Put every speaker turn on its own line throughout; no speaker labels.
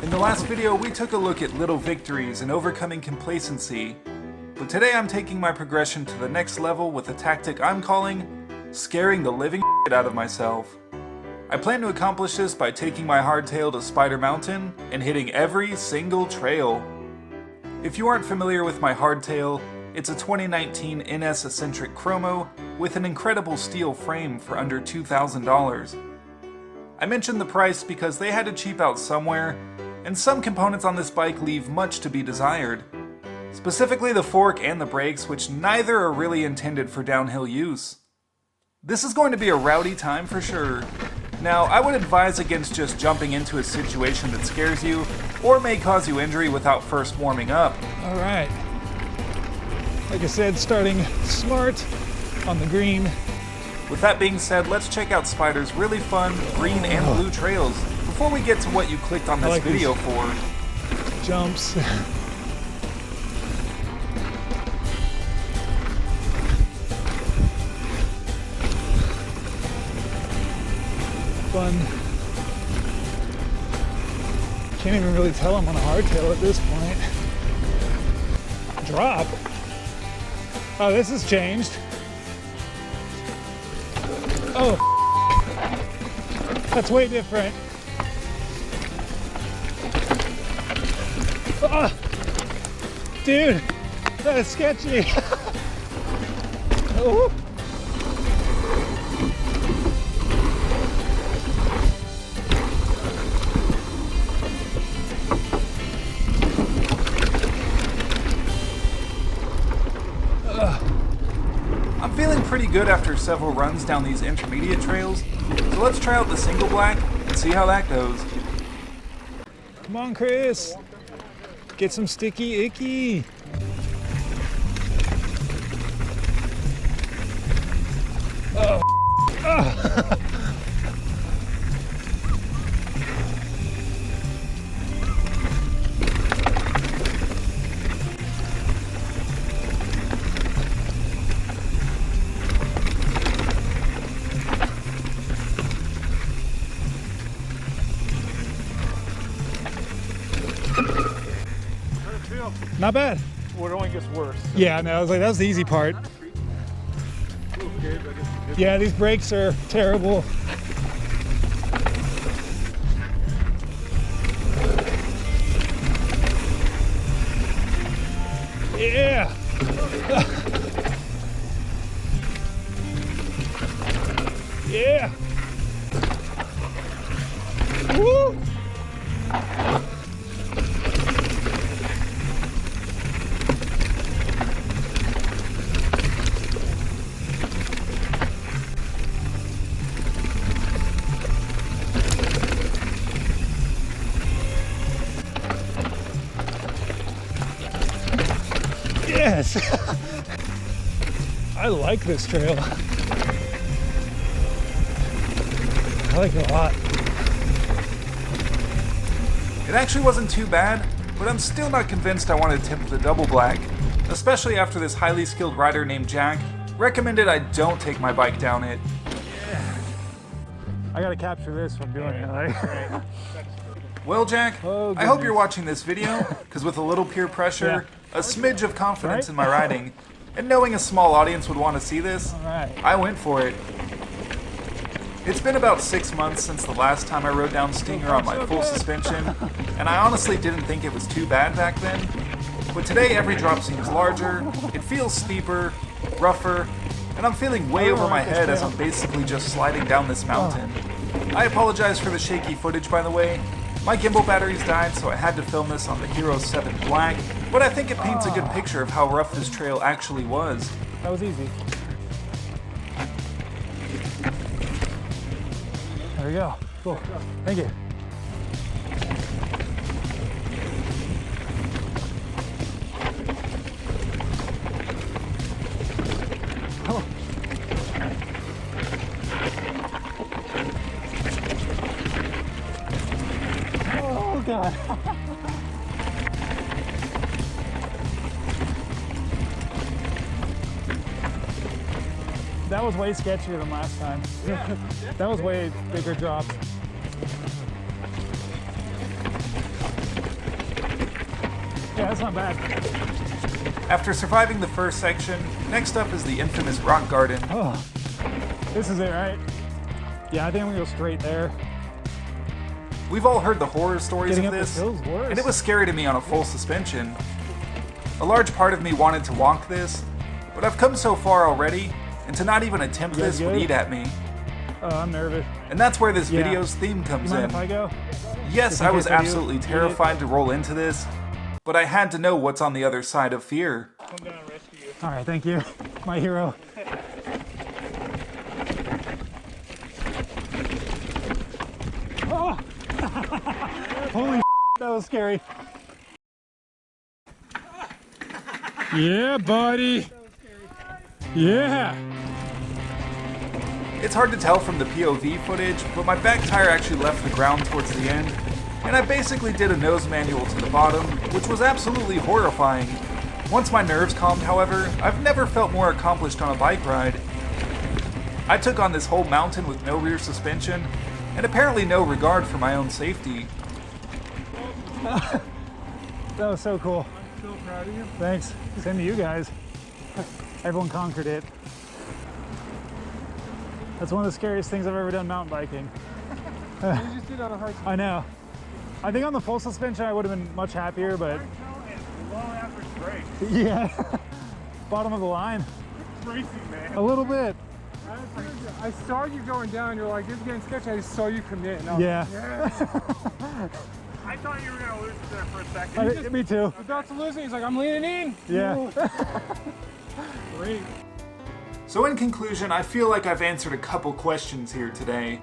In the last video, we took a look at little victories and overcoming complacency, but today I'm taking my progression to the next level with a tactic I'm calling scaring the living shit out of myself. I plan to accomplish this by taking my hardtail to Spider Mountain and hitting every single trail. If you aren't familiar with my hardtail, it's a 2019 NS Eccentric Chromo with an incredible steel frame for under $2,000. I mentioned the price because they had to cheap out somewhere, and some components on this bike leave much to be desired. Specifically the fork and the brakes, which neither are really intended for downhill use. This is going to be a rowdy time for sure. Now, I would advise against just jumping into a situation that scares you or may cause you injury without first warming up.
All right. Like I said, starting smart on the green.
With that being said, let's check out Spider's really fun green and blue trails before we get to what you clicked on this video for.
Jumps. Fun. Can't even really tell I'm on a hardtail at this point. Drop. Oh, this has changed. Oh, that's way different. Oh, dude, that is sketchy. Oh.
I'm feeling pretty good after several runs down these intermediate trails, so let's try out the single black and see how that goes.
Come on, Chris. Get some sticky icky. Oh. Oh. Not bad.
Well, it only gets worse. So.
Yeah, no, I was like, that was the easy part. Yeah, these brakes are terrible. Yeah. Yeah. Woo. Yes! I like this trail. I like it a lot.
It actually wasn't too bad, but I'm still not convinced I want to attempt the double black, especially after this highly skilled rider named Jack recommended I don't take my bike down it.
I gotta capture this from doing it. Right?
Well, Jack, I hope you're watching this video, because with a little peer pressure, a smidge of confidence in my riding, and knowing a small audience would want to see this, I went for it. It's been about 6 months since the last time I rode down Stinger on my full suspension, and I honestly didn't think it was too bad back then. But today every drop seems larger, it feels steeper, rougher, and I'm feeling way over my head as I'm basically just sliding down this mountain. I apologize for the shaky footage, by the way. My gimbal batteries died, so I had to film this on the Hero 7 Black, but I think it paints a good picture of how rough this trail actually was.
That was easy. There we go. Cool. Thank you. Oh. Oh God. That was way sketchier than last time. That was way bigger drops.
Yeah, that's not bad.
After surviving the first section, next up is the infamous rock garden.
Oh, this is it, right? Yeah, I think I'm gonna go straight there.
We've all heard the horror stories
Getting
of
up
this,
this hill's worse.
and it was scary to me on a full suspension. A large part of me wanted to walk this, but I've come so far already, and to not even attempt this would
good?
eat at me.
Oh, I'm nervous.
And that's where this
Yeah.
video's theme comes
You mind
in.
if I go?
Yes,
Just in
I was
case I do
absolutely
eat it.
terrified to roll into this, but I had to know what's on the other side of fear.
Come down and rescue you.
All right, thank you, my hero. Oh! Holy that was scary. Yeah, buddy. Yeah.
It's hard to tell from the POV footage, but my back tire actually left the ground towards the end, and I basically did a nose manual to the bottom, which was absolutely horrifying. Once my nerves calmed, however, I've never felt more accomplished on a bike ride. I took on this whole mountain with no rear suspension, and apparently no regard for my own safety.
That was so cool.
I'm so proud of you.
Thanks. Same to you guys. Everyone conquered it. That's one of the scariest things I've ever done mountain biking.
You just did on a hard time.
I know. I think on the full suspension I would have been much happier, but
Long average break.
yeah. Bottom of the line.
It's racing, man.
A little bit.
I saw you going down. You're like, this is getting sketchy. I just saw you commit. And I was
Yeah.
like, yeah. I thought you were going to lose it there for a second.
Me too.
About to lose it. He's like, I'm leaning in.
Yeah.
Great.
So in conclusion, I feel like I've answered a couple questions here today.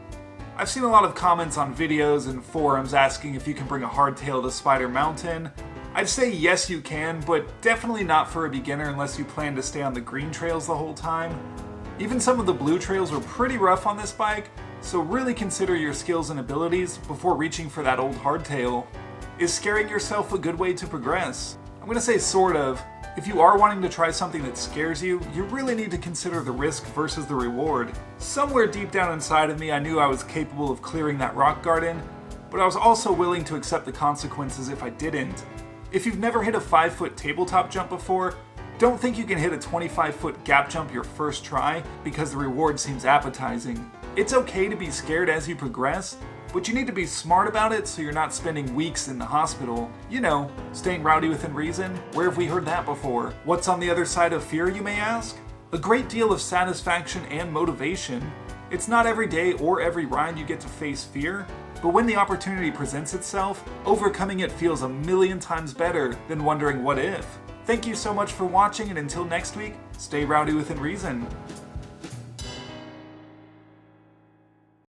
I've seen a lot of comments on videos and forums asking if you can bring a hardtail to Spider Mountain. I'd say yes you can, but definitely not for a beginner unless you plan to stay on the green trails the whole time. Even some of the blue trails were pretty rough on this bike, so really consider your skills and abilities before reaching for that old hardtail. Is scaring yourself a good way to progress? I'm gonna say sort of. If you are wanting to try something that scares you, you really need to consider the risk versus the reward. Somewhere deep down inside of me, I knew I was capable of clearing that rock garden, but I was also willing to accept the consequences if I didn't. If you've never hit a 5-foot tabletop jump before, don't think you can hit a 25-foot gap jump your first try because the reward seems appetizing. It's okay to be scared as you progress, but you need to be smart about it so you're not spending weeks in the hospital. You know, staying rowdy within reason. Where have we heard that before? What's on the other side of fear, you may ask? A great deal of satisfaction and motivation. It's not every day or every ride you get to face fear, but when the opportunity presents itself, overcoming it feels a million times better than wondering what if. Thank you so much for watching, and until next week, stay rowdy within reason.